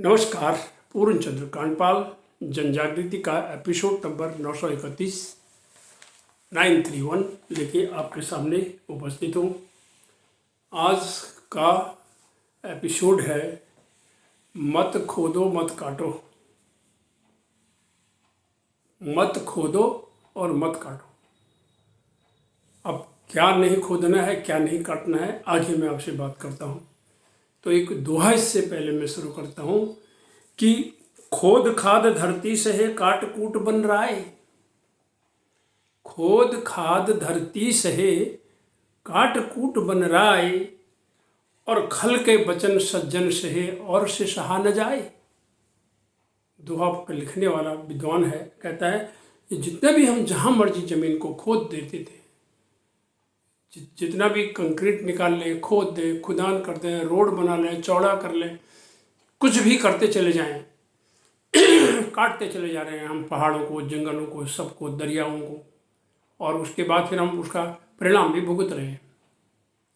नमस्कार। पूर्ण चंद्र कांडपाल जन जागृति का एपिसोड नंबर 931 931 लेके आपके सामने उपस्थित हूँ। आज का एपिसोड है मत खोदो मत काटो। मत खोदो और मत काटो। अब क्या नहीं खोदना है, क्या नहीं काटना है, आगे मैं आपसे बात करता हूँ। तो एक दोहा इससे पहले मैं शुरू करता हूँ कि खोद खाद धरती सहे काट कूट बन राय। खोद खाद धरती सहे काट कूट बन राय, और खल के बचन सज्जन सहे और से सहा न जाए। दोहा का लिखने वाला विद्वान है, कहता है कि जितने भी हम जहाँ मर्जी जमीन को खोद देते थे, जितना भी कंक्रीट निकाल लें, खोद दें, खुदान कर दें, रोड बना लें, चौड़ा कर लें, कुछ भी करते चले जाएं, काटते चले जा रहे हैं हम पहाड़ों को, जंगलों को, सबको, दरियाओं को, और उसके बाद फिर हम उसका परिणाम भी भुगत रहे हैं।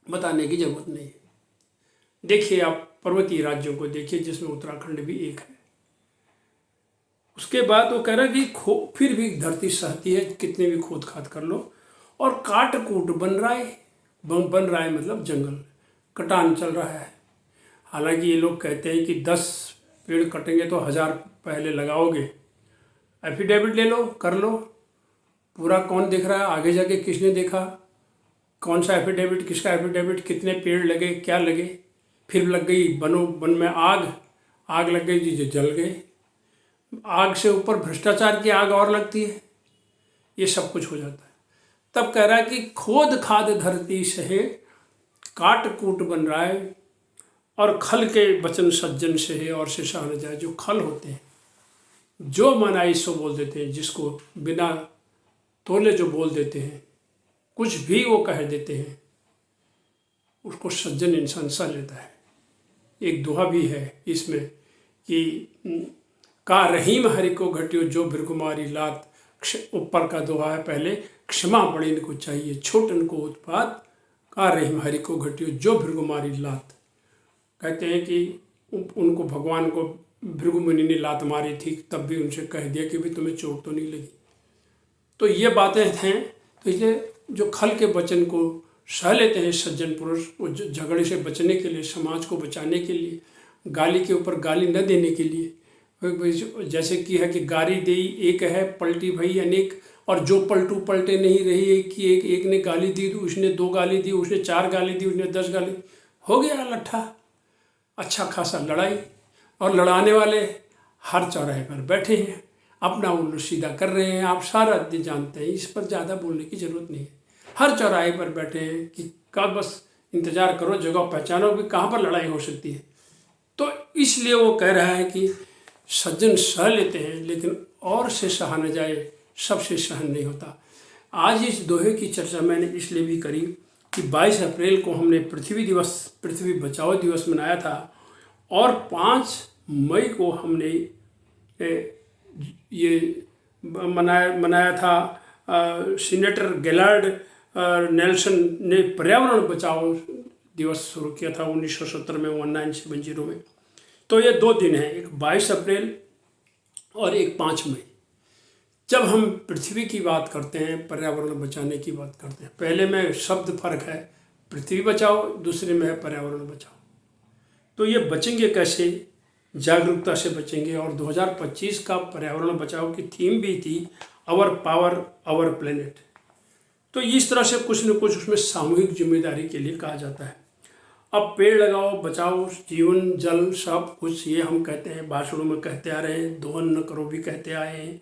बताने की जरूरत नहीं है। देखिए आप पर्वतीय राज्यों को देखिए, जिसमें उत्तराखंड भी एक है। उसके बाद वो कह रहा है कि फिर भी धरती सहती है, कितने भी खोद खाद कर लो, और काट कूट बन रहा है। बन रहा है मतलब जंगल कटान चल रहा है। हालांकि ये लोग कहते हैं कि 10 पेड़ कटेंगे तो 1000 पहले लगाओगे। एफिडेविट ले लो, कर लो, पूरा कौन देख रहा है, आगे जाके किसने देखा, कौन सा एफिडेविट, किसका एफिडेविट, कितने पेड़ लगे, क्या लगे। फिर लग गई वन में आग लग गई जी, जल गए। आग से ऊपर भ्रष्टाचार की आग और लगती है, ये सब कुछ हो जाता है। तब कह रहा है कि खोद खाद धरती सहे काट कूट बन रहा है, और खल के वचन सज्जन सहे और से सहा न जाए। जो खल होते हैं, जो मन आई सो बोल देते हैं, जिसको बिना तोले जो बोल देते हैं, कुछ भी वो कह देते हैं, उसको सज्जन इंसान सह लेता है। एक दोहा भी है इसमें कि का रहीम हरि को घटियो जो भृगुमारी लात। ऊपर का दोहा है, पहले क्षमा बड़ी इनको चाहिए छोटन को उत्पात, का रहीम हरि को घटियो जो भृगुमारी लात। कहते हैं कि उनको भगवान को भृगु मुनि ने लात मारी थी, तब भी उनसे कह दिया कि भाई तुम्हें चोट तो नहीं लगी। तो ये बातें हैं। तो ये जो खल के वचन को सह लेते हैं सज्जन पुरुष, वो झगड़े से बचने के लिए, समाज को बचाने के लिए, गाली के ऊपर गाली न देने के लिए। जैसे कि है कि गाली दी एक है, पलटी भई अनेक, और जो पलटू पलटे नहीं रही है कि एक ने गाली दी, उसने 2 गाली दी, उसने 4 गाली दी, उसने 10 गाली, हो गया लट्ठा। अच्छा खासा लड़ाई, और लड़ाने वाले हर चौराहे पर बैठे हैं, अपना उल्लू सीधा कर रहे हैं। आप सारा दिन जानते हैं, इस पर ज़्यादा बोलने की ज़रूरत नहीं है। हर चौराहे पर बैठे हैं कि कब बस इंतज़ार करो, जगह पहचानो कि कहाँ पर लड़ाई हो सकती है। तो इसलिए वो कह रहा है कि सज्जन सह लेते हैं, लेकिन और से सहा न जाए, सबसे सहन नहीं होता। आज इस दोहे की चर्चा मैंने इसलिए भी करी कि 22 अप्रैल को हमने पृथ्वी बचाओ दिवस मनाया था, और 5 मई को हमने ये मनाया था। सीनेटर गैलार्ड नेल्सन ने पर्यावरण बचाओ दिवस शुरू किया था 1970 में, 1970 में। तो ये 2 दिन हैं, एक 22 अप्रैल और एक 5 मई। जब हम पृथ्वी की बात करते हैं, पर्यावरण बचाने की बात करते हैं, पहले में शब्द फर्क है, पृथ्वी बचाओ, दूसरे में है पर्यावरण बचाओ। तो ये बचेंगे कैसे? जागरूकता से बचेंगे। और 2025 का पर्यावरण बचाओ की थीम भी थी आवर पावर आवर प्लेनेट। तो इस तरह से कुछ न कुछ उसमें सामूहिक जिम्मेदारी के लिए कहा जाता है। अब पेड़ लगाओ, बचाओ जीवन जल सब कुछ, ये हम कहते हैं, भाषणों में कहते आ रहे हैं, दोहन न करो भी कहते आए हैं।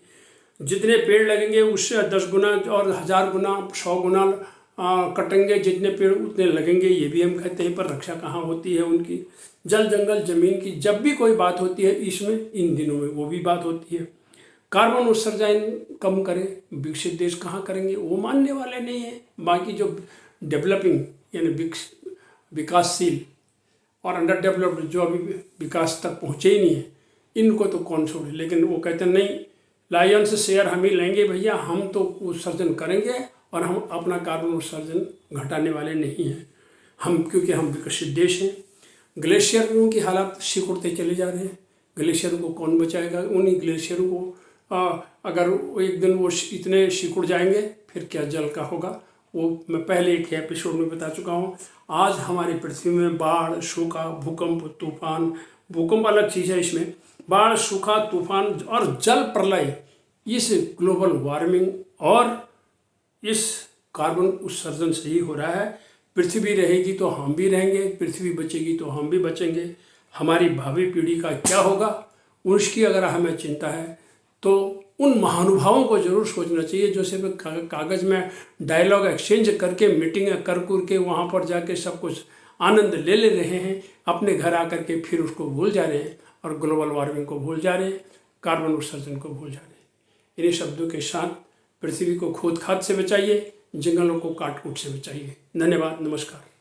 जितने पेड़ लगेंगे उससे 10 गुना और 1000 गुना 100 गुना कटेंगे, जितने पेड़ उतने लगेंगे, ये भी हम कहते हैं। पर रक्षा कहाँ होती है उनकी? जल जंगल जमीन की जब भी कोई बात होती है, इसमें इन दिनों में वो भी बात होती है। कार्बन उत्सर्जन कम करें, विकसित देश कहाँ करेंगे, वो मानने वाले नहीं है। बाकी जो डेवलपिंग यानी विकासशील और अंडर डेवलप्ड, जो अभी विकास तक पहुँचे ही नहीं है, इनको तो कौन छोड़े। लेकिन वो कहते हैं नहीं, लायन से शेयर हम ही लेंगे भैया, हम तो उत्सर्जन करेंगे, और हम अपना कार्बन उत्सर्जन घटाने वाले नहीं हैं हम, क्योंकि हम विकसित देश हैं। ग्लेशियरों की हालत सिकुड़ते चले जा रहे हैं, ग्लेशियरों को कौन बचाएगा? उन्हीं ग्लेशियरों को अगर एक दिन वो इतने सिकुड़ जाएंगे फिर क्या जल का होगा? वो मैं पहले एक एपिसोड में बता चुका हूँ। आज हमारी पृथ्वी में बाढ़, सूखा, भूकंप, तूफान, भूकंप अलग चीज़ है, इसमें बाढ़, सूखा, तूफान और जल प्रलय, इस ग्लोबल वार्मिंग और इस कार्बन उत्सर्जन से ही हो रहा है। पृथ्वी रहेगी तो हम भी रहेंगे, पृथ्वी बचेगी तो हम भी बचेंगे। हमारी भावी पीढ़ी का क्या होगा उसकी अगर हमें चिंता है तो उन महानुभावों को जरूर सोचना चाहिए जो सिर्फ कागज़ में डायलॉग एक्सचेंज करके मीटिंग कर के वहाँ पर जाके सब कुछ आनंद ले रहे हैं, अपने घर आकर के फिर उसको भूल जा रहे हैं और ग्लोबल वार्मिंग को भूल जा रहे हैं, कार्बन उत्सर्जन को भूल जा रहे हैं। इन्हीं शब्दों के साथ पृथ्वी को खोद खाद से बचाइए, जंगलों को काट कूट से बचाइए। धन्यवाद, नमस्कार।